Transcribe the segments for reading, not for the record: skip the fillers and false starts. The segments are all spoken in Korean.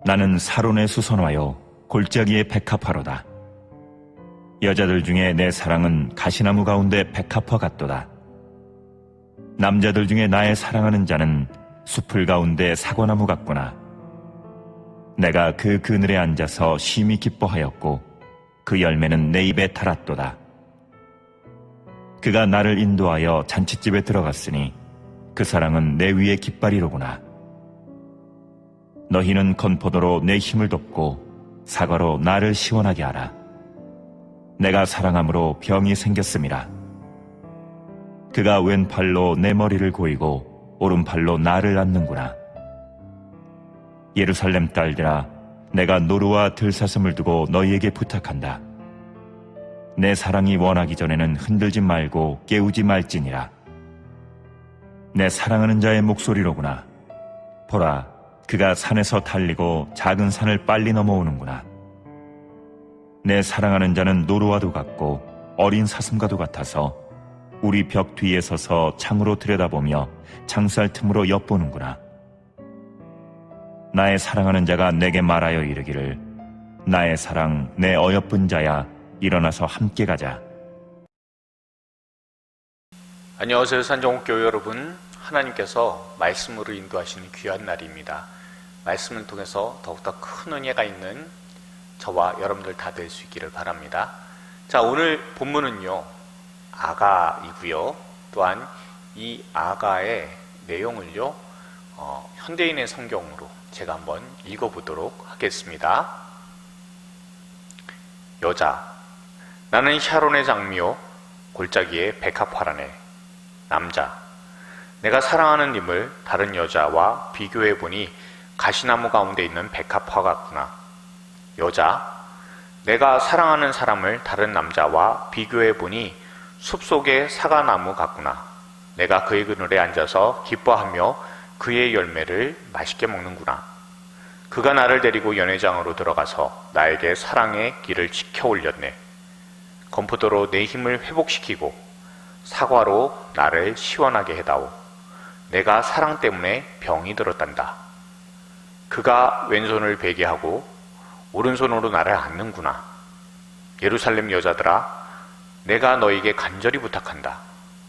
나는 사론에 수선하여 골짜기에 백합화로다. 여자들 중에 내 사랑은 가시나무 가운데 백합화 같도다. 남자들 중에 나의 사랑하는 자는 숲을 가운데 사과나무 같구나. 내가 그 그늘에 앉아서 심히 기뻐하였고 그 열매는 내 입에 달았도다. 그가 나를 인도하여 잔칫집에 들어갔으니 그 사랑은 내 위에 깃발이로구나. 너희는 건포도로 내 힘을 돕고 사과로 나를 시원하게 하라. 내가 사랑함으로 병이 생겼음이라. 그가 왼팔로 내 머리를 고이고 오른팔로 나를 안는구나. 예루살렘 딸들아, 내가 노루와 들사슴을 두고 너희에게 부탁한다. 내 사랑이 원하기 전에는 흔들지 말고 깨우지 말지니라. 내 사랑하는 자의 목소리로구나. 보라, 그가 산에서 달리고 작은 산을 빨리 넘어오는구나. 내 사랑하는 자는 노루와도 같고 어린 사슴과도 같아서 우리 벽 뒤에 서서 창으로 들여다보며 창살 틈으로 엿보는구나. 나의 사랑하는 자가 내게 말하여 이르기를, 나의 사랑, 내 어여쁜 자야, 일어나서 함께 가자. 안녕하세요, 산정옥교회 여러분. 하나님께서 말씀으로 인도하시는 귀한 날입니다. 말씀을 통해서 더욱더 큰 은혜가 있는 저와 여러분들 다 될 수 있기를 바랍니다. 자, 오늘 본문은요, 아가이고요. 또한 이 아가의 내용을요, 현대인의 성경으로 제가 한번 읽어보도록 하겠습니다. 여자, 나는 샤론의 장미요 골짜기에 백합화라네. 남자, 내가 사랑하는 님을 다른 여자와 비교해보니 가시나무 가운데 있는 백합화 같구나. 여자, 내가 사랑하는 사람을 다른 남자와 비교해보니 숲속의 사과나무 같구나. 내가 그의 그늘에 앉아서 기뻐하며 그의 열매를 맛있게 먹는구나. 그가 나를 데리고 연회장으로 들어가서 나에게 사랑의 길을 지켜 올렸네. 건포도로 내 힘을 회복시키고 사과로 나를 시원하게 해다오. 내가 사랑 때문에 병이 들었단다. 그가 왼손을 베게 하고 오른손으로 나를 안는구나. 예루살렘 여자들아, 내가 너에게 간절히 부탁한다.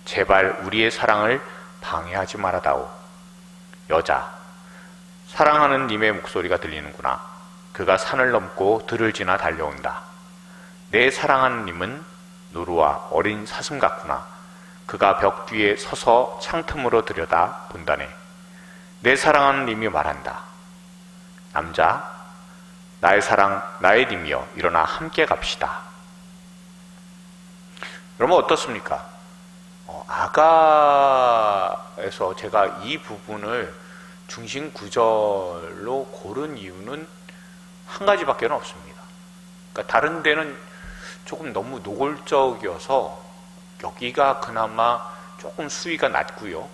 제발 우리의 사랑을 방해하지 말아다오. 여자, 사랑하는 님의 목소리가 들리는구나. 그가 산을 넘고 들을 지나 달려온다. 내 사랑하는 님은 노루와 어린 사슴 같구나. 그가 벽 뒤에 서서 창틈으로 들여다 본다네. 내 사랑하는 님이 말한다. 남자, 나의 사랑, 나의 님이여, 일어나 함께 갑시다. 여러분 어떻습니까? 아가에서 제가 이 부분을 중심 구절로 고른 이유는 한 가지밖에 없습니다. 그러니까 다른 데는 조금 너무 노골적이어서 여기가 그나마 조금 수위가 낮고요.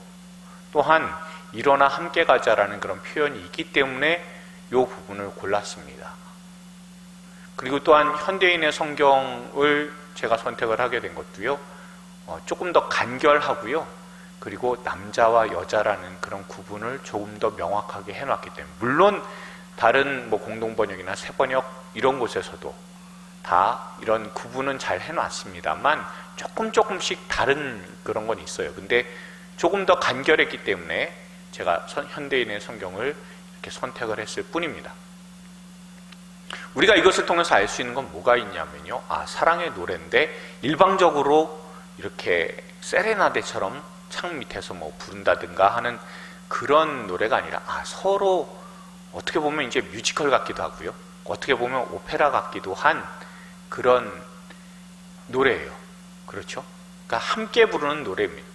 또한 일어나 함께 가자라는 그런 표현이 있기 때문에 이 부분을 골랐습니다. 그리고 또한 현대인의 성경을 제가 선택을 하게 된 것도요, 조금 더 간결하고요. 그리고 남자와 여자라는 그런 구분을 조금 더 명확하게 해놨기 때문에, 물론 다른 공동번역이나 새번역 이런 곳에서도 다 이런 구분은 잘 해놨습니다만 조금씩 다른 그런 건 있어요. 근데 조금 더 간결했기 때문에 제가 현대인의 성경을 이렇게 선택을 했을 뿐입니다. 우리가 이것을 통해서 알 수 있는 건 뭐가 있냐면요, 사랑의 노래인데 일방적으로 이렇게 세레나데처럼 창 밑에서 부른다든가 하는 그런 노래가 아니라 서로 어떻게 보면 이제 뮤지컬 같기도 하고요, 어떻게 보면 오페라 같기도 한 그런 노래예요. 그렇죠? 그러니까 함께 부르는 노래입니다.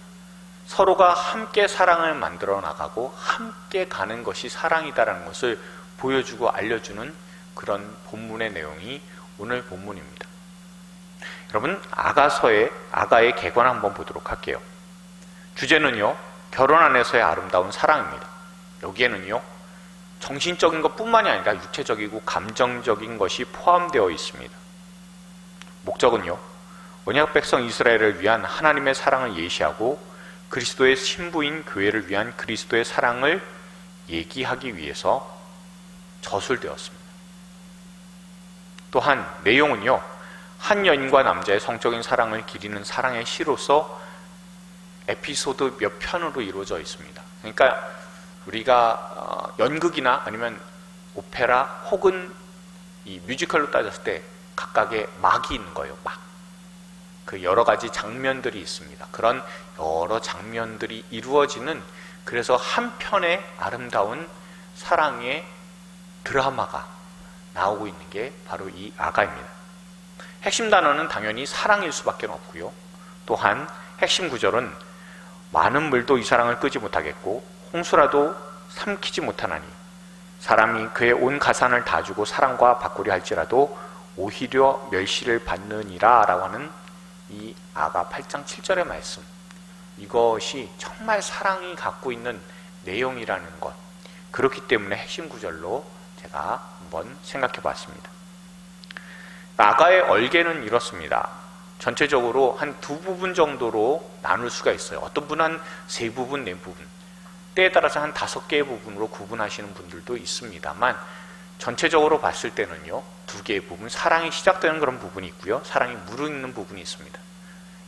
서로가 함께 사랑을 만들어 나가고 함께 가는 것이 사랑이다라는 것을 보여주고 알려주는 그런 본문의 내용이 오늘 본문입니다. 여러분, 아가의 개관 한번 보도록 할게요. 주제는요, 결혼 안에서의 아름다운 사랑입니다. 여기에는요, 정신적인 것뿐만이 아니라 육체적이고 감정적인 것이 포함되어 있습니다. 목적은요, 언약 백성 이스라엘을 위한 하나님의 사랑을 예시하고 그리스도의 신부인 교회를 위한 그리스도의 사랑을 얘기하기 위해서 저술되었습니다. 또한 내용은요, 한 여인과 남자의 성적인 사랑을 기리는 사랑의 시로서 에피소드 몇 편으로 이루어져 있습니다. 그러니까 우리가 연극이나 아니면 오페라 혹은 이 뮤지컬로 따졌을 때 각각의 막이 있는 거예요. 막. 그 여러 가지 장면들이 있습니다. 그런 여러 장면들이 이루어지는, 그래서 한 편의 아름다운 사랑의 드라마가 나오고 있는 게 바로 이 아가입니다. 핵심 단어는 당연히 사랑일 수밖에 없고요. 또한 핵심 구절은 많은 물도 이 사랑을 끄지 못하겠고 홍수라도 삼키지 못하나니 사람이 그의 온 가산을 다 주고 사랑과 바꾸려 할지라도 오히려 멸시를 받느니라 라고 하는 이 아가 8장 7절의 말씀, 이것이 정말 사랑이 갖고 있는 내용이라는 것, 그렇기 때문에 핵심 구절로 제가 한번 생각해 봤습니다. 아가의 얼개는 이렇습니다. 전체적으로 한 두 부분 정도로 나눌 수가 있어요. 어떤 분은 한 세 부분, 네 부분, 때에 따라서 한 5개의 부분으로 구분하시는 분들도 있습니다만, 전체적으로 봤을 때는요, 2개의 부분, 사랑이 시작되는 그런 부분이 있고요, 사랑이 무르익는 부분이 있습니다.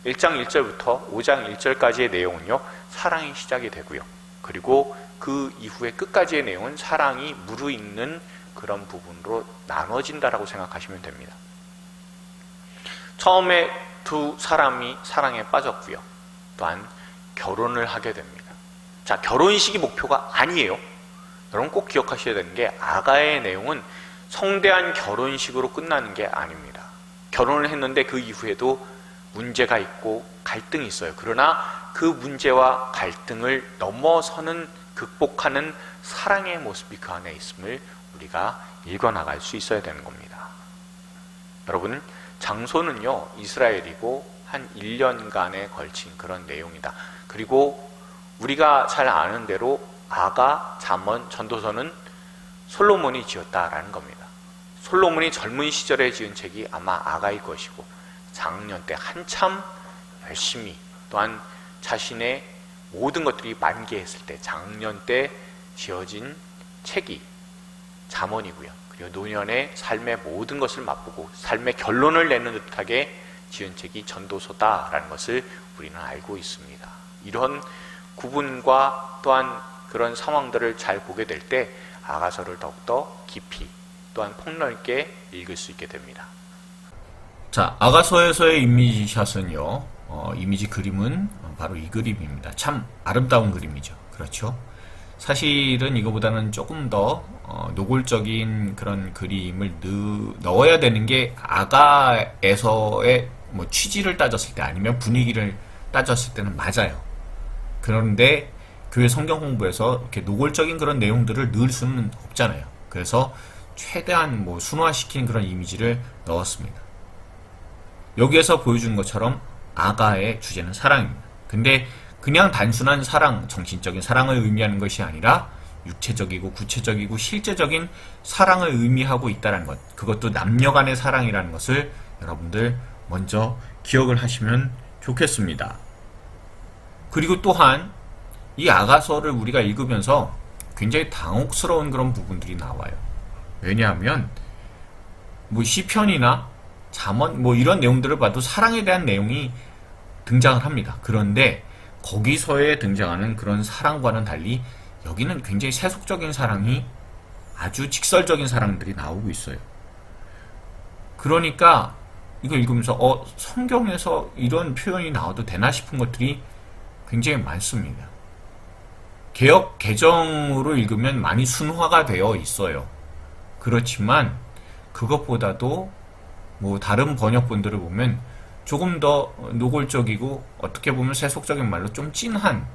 1장 1절부터 5장 1절까지의 내용은요, 사랑이 시작이 되고요, 그리고 그 이후의 끝까지의 내용은 사랑이 무르익는 그런 부분으로 나눠진다라고 생각하시면 됩니다. 처음에 두 사람이 사랑에 빠졌고요, 또한 결혼을 하게 됩니다. 자, 결혼식이 목표가 아니에요. 여러분 꼭 기억하셔야 되는 게, 아가의 내용은 성대한 결혼식으로 끝나는 게 아닙니다. 결혼을 했는데 그 이후에도 문제가 있고 갈등이 있어요. 그러나 그 문제와 갈등을 넘어서는, 극복하는 사랑의 모습이 그 안에 있음을 우리가 읽어나갈 수 있어야 되는 겁니다. 여러분, 장소는요, 이스라엘이고 한 1년간에 걸친 그런 내용이다. 그리고 우리가 잘 아는 대로 아가, 잠언, 전도서는 솔로몬이 지었다라는 겁니다. 솔로몬이 젊은 시절에 지은 책이 아마 아가일 것이고, 장년 때 한참 열심히, 또한 자신의 모든 것들이 만개했을 때 장년 때 지어진 책이 잠언이고요. 그리고 노년의 삶의 모든 것을 맛보고 삶의 결론을 내는 듯하게 지은 책이 전도서다라는 것을 우리는 알고 있습니다. 이런 구분과 또한 그런 상황들을 잘 보게 될 때 아가서를 더욱더 깊이, 또한 폭넓게 읽을 수 있게 됩니다. 자, 아가서에서의 이미지샷은요, 이미지 그림은 바로 이 그림입니다. 참 아름다운 그림이죠. 그렇죠? 사실은 이거보다는 조금 더 노골적인 그런 그림을 넣어야 되는 게, 아가에서의 뭐 취지를 따졌을 때 아니면 분위기를 따졌을 때는 맞아요. 그런데 교회 성경 공부에서 이렇게 노골적인 그런 내용들을 넣을 수는 없잖아요. 그래서 최대한 뭐 순화시킨 그런 이미지를 넣었습니다. 여기에서 보여주는 것처럼 아가의 주제는 사랑입니다. 근데 그냥 단순한 사랑, 정신적인 사랑을 의미하는 것이 아니라 육체적이고 구체적이고 실제적인 사랑을 의미하고 있다는 것, 그것도 남녀 간의 사랑이라는 것을 여러분들 먼저 기억을 하시면 좋겠습니다. 그리고 또한 이 아가서를 우리가 읽으면서 굉장히 당혹스러운 그런 부분들이 나와요. 왜냐하면 뭐 시편이나 잠언 뭐 이런 내용들을 봐도 사랑에 대한 내용이 등장을 합니다. 그런데 거기서에 등장하는 그런 사랑과는 달리 여기는 굉장히 세속적인 사랑이, 아주 직설적인 사랑들이 나오고 있어요. 그러니까 이거 읽으면서 성경에서 이런 표현이 나와도 되나 싶은 것들이 굉장히 많습니다. 개역 개정으로 읽으면 많이 순화가 되어 있어요. 그렇지만 그것보다도 뭐 다른 번역본들을 보면 조금 더 노골적이고 어떻게 보면 세속적인 말로 좀 찐한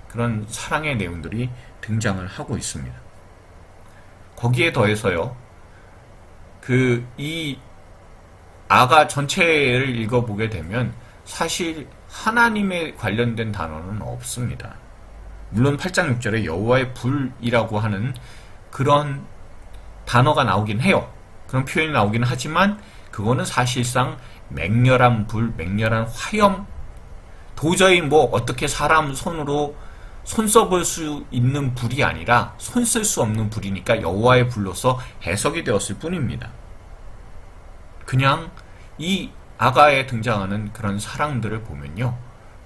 그런 사랑의 내용들이 등장을 하고 있습니다. 거기에 더해서요, 이 아가 전체를 읽어보게 되면 사실 하나님에 관련된 단어는 없습니다. 물론 8장 6절에 여호와의 불이라고 하는 그런 단어가 나오긴 해요. 그런 표현이 나오긴 하지만 그거는 사실상 맹렬한 불, 맹렬한 화염, 도저히 뭐 어떻게 사람 손으로 손 써볼 수 있는 불이 아니라 손 쓸 수 없는 불이니까 여호와의 불로서 해석이 되었을 뿐입니다. 그냥 이 아가에 등장하는 그런 사랑들을 보면요,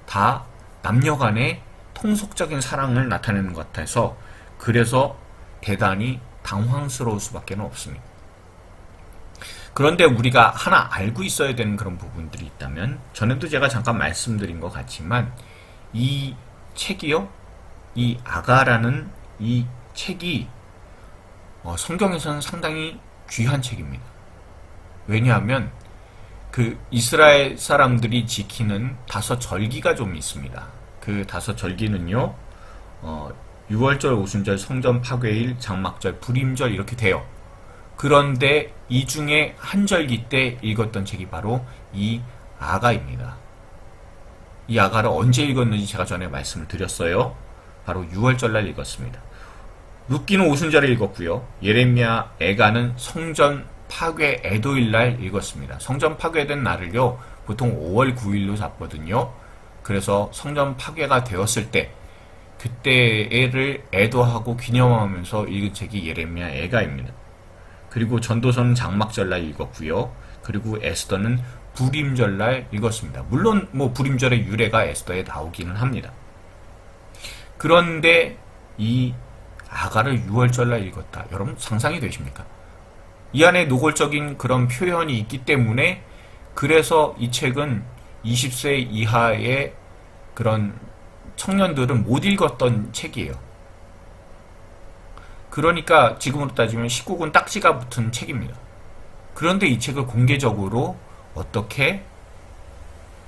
다 남녀 간의 통속적인 사랑을 나타내는 것 같아서 그래서 대단히 당황스러울 수밖에 없습니다. 그런데 우리가 하나 알고 있어야 되는 그런 부분들이 있다면, 전에도 제가 잠깐 말씀드린 것 같지만 이 책이요, 이 아가라는 이 책이 성경에서는 상당히 귀한 책입니다. 왜냐하면 그 이스라엘 사람들이 지키는 5절기가 좀 있습니다. 그 5절기는요, 유월절, 오순절, 성전 파괴일, 장막절, 불임절 이렇게 돼요. 그런데 이 중에 한 절기 때 읽었던 책이 바로 이 아가입니다. 이 아가를 언제 읽었는지 제가 전에 말씀을 드렸어요. 바로 유월절날 읽었습니다. 룻기는 오순절에 읽었고요. 예레미야, 애가는 성전 파괴 애도일날 읽었습니다. 성전 파괴된 날을요, 보통 5월 9일로 잡거든요. 그래서 성전 파괴가 되었을 때 그때를 애도하고 기념하면서 읽은 책이 예레미야, 애가입니다. 그리고 전도서는 장막절날 읽었고요. 그리고 에스더는 불임절날 읽었습니다. 물론 불임절의 유래가 에스더에 나오기는 합니다. 그런데 이 아가를 6월절날 읽었다. 여러분 상상이 되십니까? 이 안에 노골적인 그런 표현이 있기 때문에 그래서 이 책은 20세 이하의 그런 청년들은 못 읽었던 책이에요. 그러니까 지금으로 따지면 19금 딱지가 붙은 책입니다. 그런데 이 책을 공개적으로 어떻게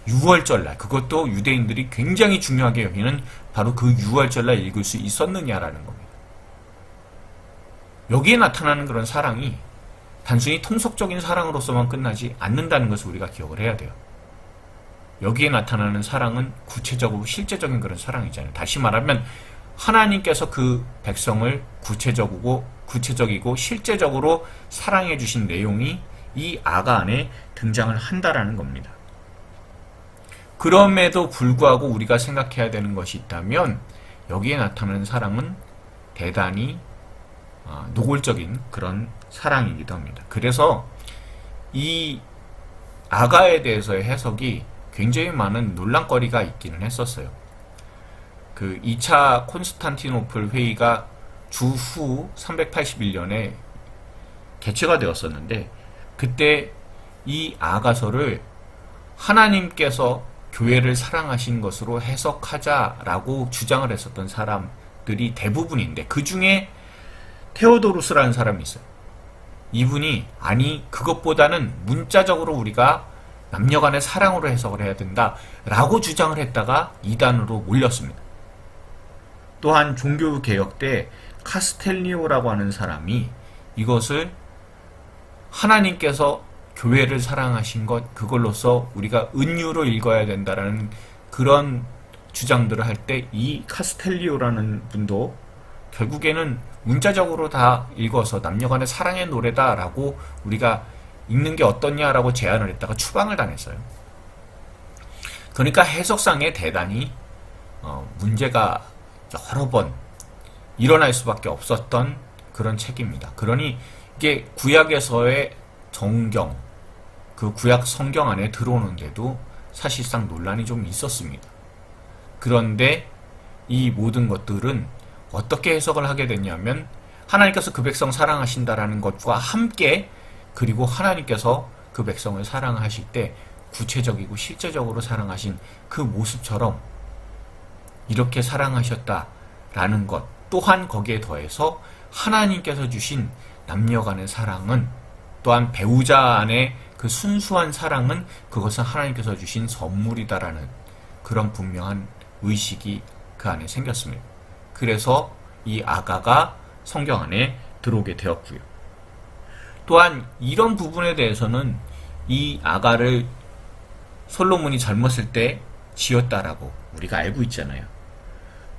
6월절날, 그것도 유대인들이 굉장히 중요하게 여기는 바로 그 6월절날 읽을 수 있었느냐라는 겁니다. 여기에 나타나는 그런 사랑이 단순히 통속적인 사랑으로서만 끝나지 않는다는 것을 우리가 기억을 해야 돼요. 여기에 나타나는 사랑은 구체적이고 실제적인 그런 사랑이잖아요. 다시 말하면 하나님께서 그 백성을 구체적이고 실제적으로 사랑해 주신 내용이 이 아가 안에 등장을 한다라는 겁니다. 그럼에도 불구하고 우리가 생각해야 되는 것이 있다면 여기에 나타나는 사랑은 대단히 노골적인 그런 사랑이기도 합니다. 그래서 이 아가에 대해서의 해석이 굉장히 많은 논란거리가 있기는 했었어요. 그 2차 콘스탄티노플 회의가 주후 381년에 개최가 되었었는데 그때 이 아가서를 하나님께서 교회를 사랑하신 것으로 해석하자라고 주장을 했었던 사람들이 대부분인데 그 중에 테오도루스라는 사람이 있어요. 이분이 아니 그것보다는 문자적으로 우리가 남녀간의 사랑으로 해석을 해야 된다라고 주장을 했다가 이단으로 몰렸습니다. 또한 종교개혁 때 카스텔리오라고 하는 사람이 이것을 하나님께서 교회를 사랑하신 것 그걸로써 우리가 은유로 읽어야 된다라는 그런 주장들을 할 때 이 카스텔리오라는 분도 결국에는 문자적으로 다 읽어서 남녀간의 사랑의 노래다라고 우리가 읽는 게 어떻냐라고 제안을 했다가 추방을 당했어요. 그러니까 해석상에 대단히 문제가 여러 번 일어날 수밖에 없었던 그런 책입니다. 그러니 이게 구약에서의 정경, 그 구약 성경 안에 들어오는데도 사실상 논란이 좀 있었습니다. 그런데 이 모든 것들은 어떻게 해석을 하게 됐냐면 하나님께서 그 백성 사랑하신다라는 것과 함께 그리고 하나님께서 그 백성을 사랑하실 때 구체적이고 실제적으로 사랑하신 그 모습처럼 이렇게 사랑하셨다라는 것 또한 거기에 더해서 하나님께서 주신 남녀간의 사랑은 또한 배우자 안에 그 순수한 사랑은 그것은 하나님께서 주신 선물이다라는 그런 분명한 의식이 그 안에 생겼습니다. 그래서 이 아가가 성경 안에 들어오게 되었고요. 또한 이런 부분에 대해서는 이 아가를 솔로몬이 젊었을 때 지었다라고 우리가 알고 있잖아요.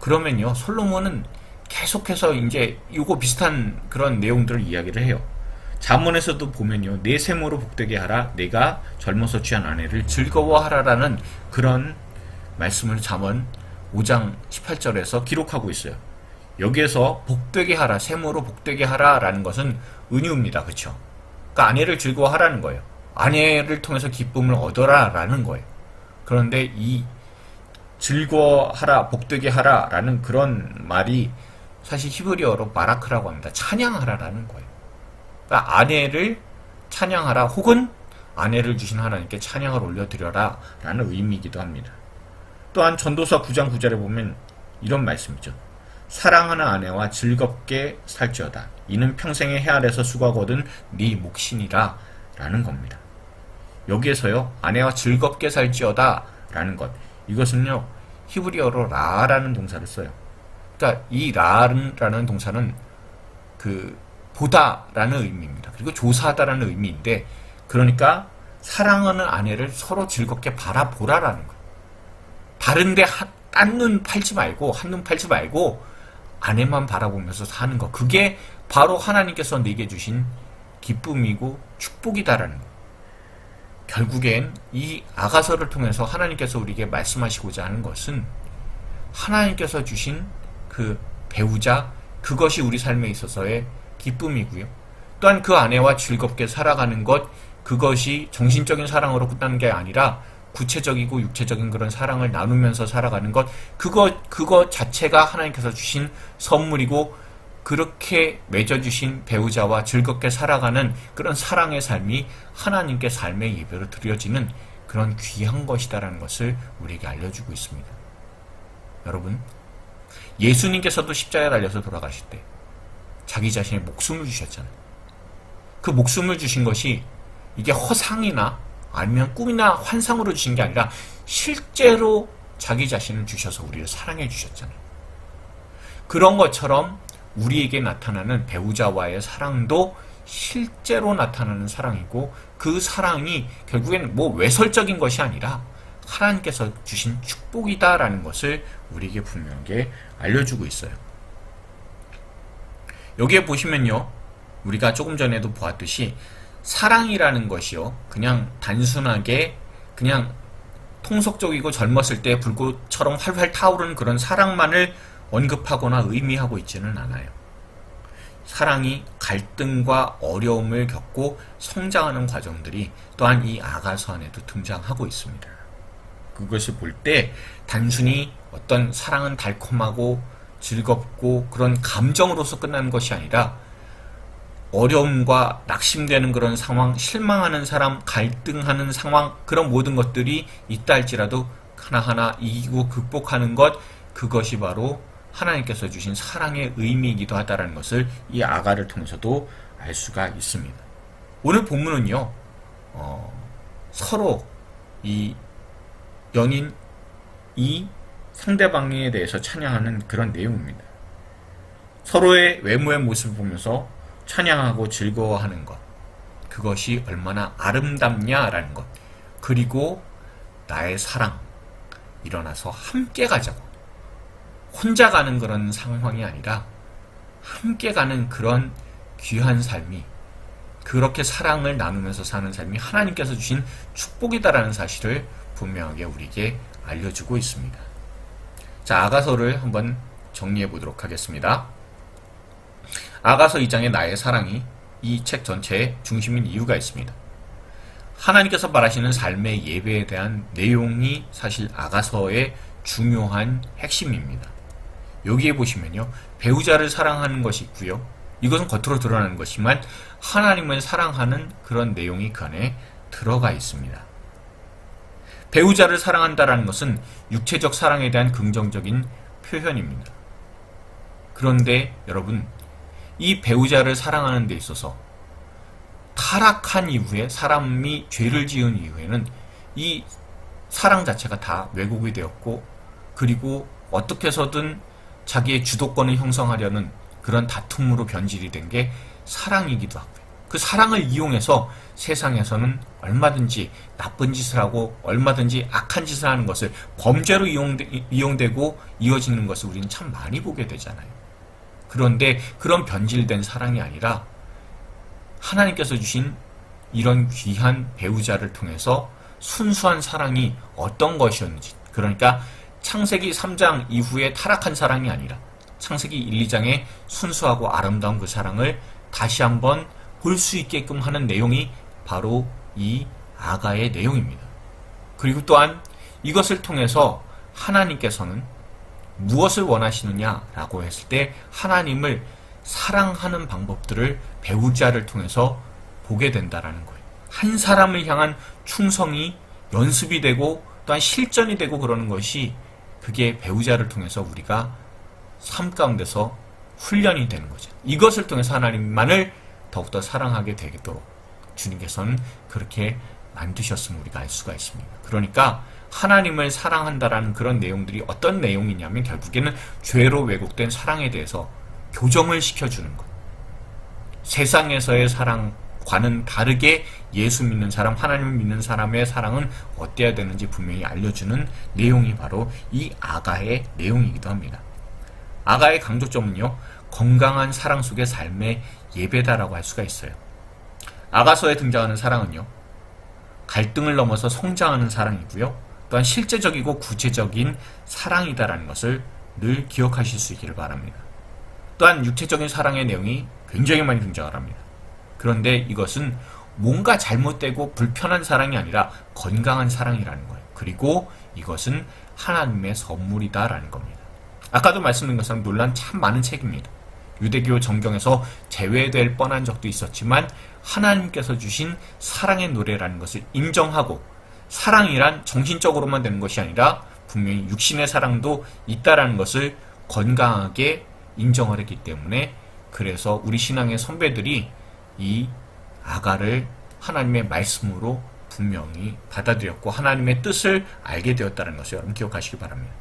그러면요, 솔로몬은 계속해서 이제 이거 비슷한 그런 내용들을 이야기를 해요. 잠언에서도 보면요, 내 세모로 복되게 하라, 내가 젊어서 취한 아내를 즐거워하라라는 그런 말씀을 잠언 5장 18절에서 기록하고 있어요. 여기에서 복되게 하라, 샘으로 복되게 하라라는 것은 은유입니다. 그렇죠? 그러니까 아내를 즐거워하라는 거예요. 아내를 통해서 기쁨을 얻어라라는 거예요. 그런데 이 즐거워하라, 복되게 하라라는 그런 말이 사실 히브리어로 마라크라고 합니다. 찬양하라라는 거예요. 그러니까 아내를 찬양하라, 혹은 아내를 주신 하나님께 찬양을 올려드려라 라는 의미이기도 합니다. 또한 전도서 9장 9절에 보면 이런 말씀이죠. 사랑하는 아내와 즐겁게 살지어다. 이는 평생의 해 아래서 수고하거든 네 몫이니라 라는 겁니다. 여기에서요, 아내와 즐겁게 살지어다 라는 것, 이것은요 히브리어로 라라는 동사를 써요. 그러니까 이 라라는 동사는 그 보다라는 의미입니다. 그리고 조사하다라는 의미인데, 그러니까 사랑하는 아내를 서로 즐겁게 바라보라라는 거예요. 다른데 딴 눈 팔지 말고, 한눈 팔지 말고 아내만 바라보면서 사는 거, 그게 바로 하나님께서 내게 주신 기쁨이고 축복이다라는 거예요. 결국엔 이 아가서를 통해서 하나님께서 우리에게 말씀하시고자 하는 것은 하나님께서 주신 그 배우자, 그것이 우리 삶에 있어서의 기쁨이고요. 또한 그 아내와 즐겁게 살아가는 것, 그것이 정신적인 사랑으로 끝나는 게 아니라 구체적이고 육체적인 그런 사랑을 나누면서 살아가는 것, 그거 자체가 하나님께서 주신 선물이고, 그렇게 맺어주신 배우자와 즐겁게 살아가는 그런 사랑의 삶이 하나님께 삶의 예배로 드려지는 그런 귀한 것이다라는 것을 우리에게 알려주고 있습니다. 여러분, 예수님께서도 십자가에 달려서 돌아가실 때 자기 자신의 목숨을 주셨잖아요. 그 목숨을 주신 것이 이게 허상이나 아니면 꿈이나 환상으로 주신 게 아니라 실제로 자기 자신을 주셔서 우리를 사랑해 주셨잖아요. 그런 것처럼 우리에게 나타나는 배우자와의 사랑도 실제로 나타나는 사랑이고, 그 사랑이 결국엔 뭐 외설적인 것이 아니라 하나님께서 주신 축복이다라는 것을 우리에게 분명하게 알려주고 있어요. 여기에 보시면요, 우리가 조금 전에도 보았듯이 사랑이라는 것이요, 그냥 단순하게 그냥 통속적이고 젊었을 때 불꽃처럼 활활 타오르는 그런 사랑만을 언급하거나 의미하고 있지는 않아요. 사랑이 갈등과 어려움을 겪고 성장하는 과정들이 또한 이 아가서 안에도 등장하고 있습니다. 그것을 볼 때 단순히 어떤 사랑은 달콤하고 즐겁고 그런 감정으로서 끝나는 것이 아니라 어려움과 낙심되는 그런 상황, 실망하는 사람, 갈등하는 상황, 그런 모든 것들이 있다 할지라도 하나하나 이기고 극복하는 것, 그것이 바로 하나님께서 주신 사랑의 의미이기도 하다는 것을 이 아가를 통해서도 알 수가 있습니다. 오늘 본문은요, 서로 이 연인, 이 상대방에 대해서 찬양하는 그런 내용입니다. 서로의 외모의 모습을 보면서 찬양하고 즐거워하는 것, 그것이 얼마나 아름답냐라는 것, 그리고 나의 사랑, 일어나서 함께 가자고, 혼자 가는 그런 상황이 아니라 함께 가는 그런 귀한 삶이, 그렇게 사랑을 나누면서 사는 삶이 하나님께서 주신 축복이다라는 사실을 분명하게 우리에게 알려주고 있습니다. 자, 아가서를 한번 정리해 보도록 하겠습니다. 아가서 2장의 나의 사랑이 이 책 전체의 중심인 이유가 있습니다. 하나님께서 말하시는 삶의 예배에 대한 내용이 사실 아가서의 중요한 핵심입니다. 여기에 보시면요, 배우자를 사랑하는 것이 있고요, 이것은 겉으로 드러나는 것이지만 하나님을 사랑하는 그런 내용이 그 안에 들어가 있습니다. 배우자를 사랑한다라는 것은 육체적 사랑에 대한 긍정적인 표현입니다. 그런데 여러분, 이 배우자를 사랑하는 데 있어서 타락한 이후에, 사람이 죄를 지은 이후에는 이 사랑 자체가 다 왜곡이 되었고, 그리고 어떻게 해서든 자기의 주도권을 형성하려는 그런 다툼으로 변질이 된 게 사랑이기도 하고요. 그 사랑을 이용해서 세상에서는 얼마든지 나쁜 짓을 하고 얼마든지 악한 짓을 하는 것을, 범죄로 이용되고 이어지는 것을 우리는 참 많이 보게 되잖아요. 그런데 그런 변질된 사랑이 아니라 하나님께서 주신 이런 귀한 배우자를 통해서 순수한 사랑이 어떤 것이었는지, 그러니까 창세기 3장 이후에 타락한 사랑이 아니라 창세기 1, 2장의 순수하고 아름다운 그 사랑을 다시 한번 볼 수 있게끔 하는 내용이 바로 이 아가의 내용입니다. 그리고 또한 이것을 통해서 하나님께서는 무엇을 원하시느냐라고 했을 때 하나님을 사랑하는 방법들을 배우자를 통해서 보게 된다라는 거예요. 한 사람을 향한 충성이 연습이 되고 또한 실전이 되고 그러는 것이 그게 배우자를 통해서 우리가 삶 가운데서 훈련이 되는 거죠. 이것을 통해서 하나님만을 더욱더 사랑하게 되도록 주님께서는 그렇게 만드셨음을 우리가 알 수가 있습니다. 그러니까 하나님을 사랑한다라는 그런 내용들이 어떤 내용이냐면 결국에는 죄로 왜곡된 사랑에 대해서 교정을 시켜주는 것. 세상에서의 사랑과는 다르게 예수 믿는 사람, 하나님을 믿는 사람의 사랑은 어때야 되는지 분명히 알려주는 내용이 바로 이 아가의 내용이기도 합니다. 아가의 강조점은요, 건강한 사랑 속의 삶의 예배다라고 할 수가 있어요. 아가서에 등장하는 사랑은요, 갈등을 넘어서 성장하는 사랑이고요, 또한 실제적이고 구체적인 사랑이다라는 것을 늘 기억하실 수 있기를 바랍니다. 또한 육체적인 사랑의 내용이 굉장히 많이 등장을 합니다. 그런데 이것은 뭔가 잘못되고 불편한 사랑이 아니라 건강한 사랑이라는 거예요. 그리고 이것은 하나님의 선물이다라는 겁니다. 아까도 말씀드린 것처럼 논란 참 많은 책입니다. 유대교 정경에서 제외될 뻔한 적도 있었지만 하나님께서 주신 사랑의 노래라는 것을 인정하고 사랑이란 정신적으로만 되는 것이 아니라 분명히 육신의 사랑도 있다라는 것을 건강하게 인정을 했기 때문에 그래서 우리 신앙의 선배들이 이 아가를 하나님의 말씀으로 분명히 받아들였고 하나님의 뜻을 알게 되었다는 것을 여러분 기억하시기 바랍니다.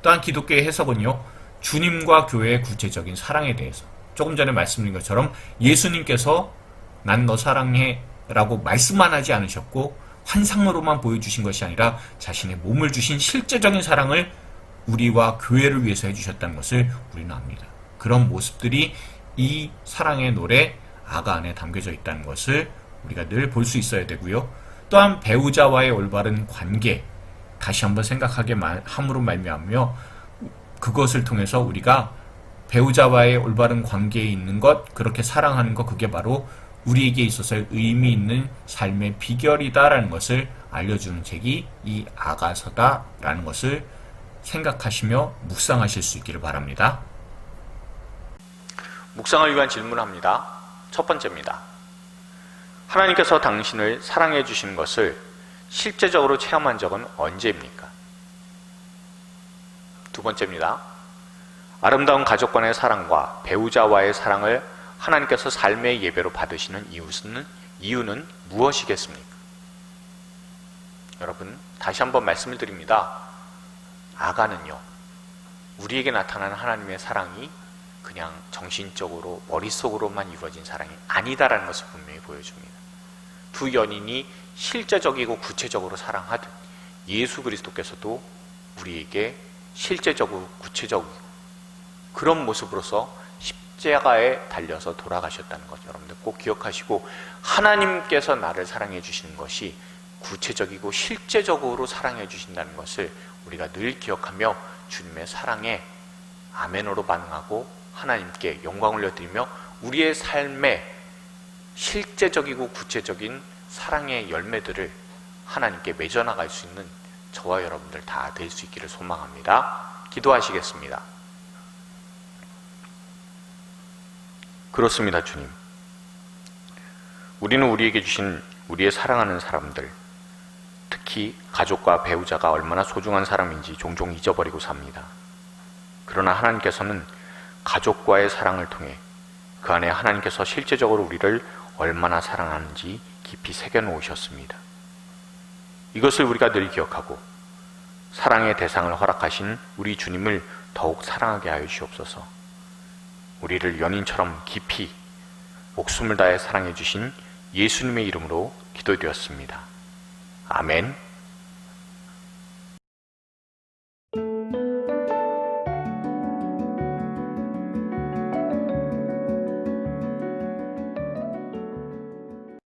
또한 기독교의 해석은요, 주님과 교회의 구체적인 사랑에 대해서 조금 전에 말씀드린 것처럼 예수님께서 난 너 사랑해 라고 말씀만 하지 않으셨고 환상으로만 보여주신 것이 아니라 자신의 몸을 주신 실제적인 사랑을 우리와 교회를 위해서 해주셨다는 것을 우리는 압니다. 그런 모습들이 이 사랑의 노래 아가 안에 담겨져 있다는 것을 우리가 늘 볼 수 있어야 되고요. 또한 배우자와의 올바른 관계 다시 한번 생각하게 함으로 말미암며 그것을 통해서 우리가 배우자와의 올바른 관계에 있는 것, 그렇게 사랑하는 것, 그게 바로 우리에게 있어서의 의미 있는 삶의 비결이다라는 것을 알려주는 책이 이 아가서다라는 것을 생각하시며 묵상하실 수 있기를 바랍니다. 묵상을 위한 질문합니다. 첫 번째입니다. 하나님께서 당신을 사랑해 주시는 것을 실제적으로 체험한 적은 언제입니까? 두 번째입니다. 아름다운 가족 간의 사랑과 배우자와의 사랑을 하나님께서 삶의 예배로 받으시는 이유는 무엇이겠습니까? 여러분, 다시 한번 말씀을 드립니다. 아가는요, 우리에게 나타나는 하나님의 사랑이 그냥 정신적으로 머릿속으로만 이루어진 사랑이 아니다라는 것을 분명히 보여줍니다. 두 연인이 실제적이고 구체적으로 사랑하듯 예수 그리스도께서도 우리에게 실제적이고 구체적이고 그런 모습으로서 십자가에 달려서 돌아가셨다는 것 여러분들 꼭 기억하시고, 하나님께서 나를 사랑해 주시는 것이 구체적이고 실제적으로 사랑해 주신다는 것을 우리가 늘 기억하며 주님의 사랑에 아멘으로 반응하고 하나님께 영광 올려드리며 우리의 삶에 실제적이고 구체적인 사랑의 열매들을 하나님께 맺어나갈 수 있는 저와 여러분들 다 될 수 있기를 소망합니다. 기도하시겠습니다. 그렇습니다, 주님. 우리는 우리에게 주신 우리의 사랑하는 사람들, 특히 가족과 배우자가 얼마나 소중한 사람인지 종종 잊어버리고 삽니다. 그러나 하나님께서는 가족과의 사랑을 통해 그 안에 하나님께서 실제적으로 우리를 얼마나 사랑하는지 깊이 새겨놓으셨습니다. 이것을 우리가 늘 기억하고 사랑의 대상을 허락하신 우리 주님을 더욱 사랑하게 하여 주시옵소서. 우리를 연인처럼 깊이 목숨을 다해 사랑해 주신 예수님의 이름으로 기도드렸습니다. 아멘.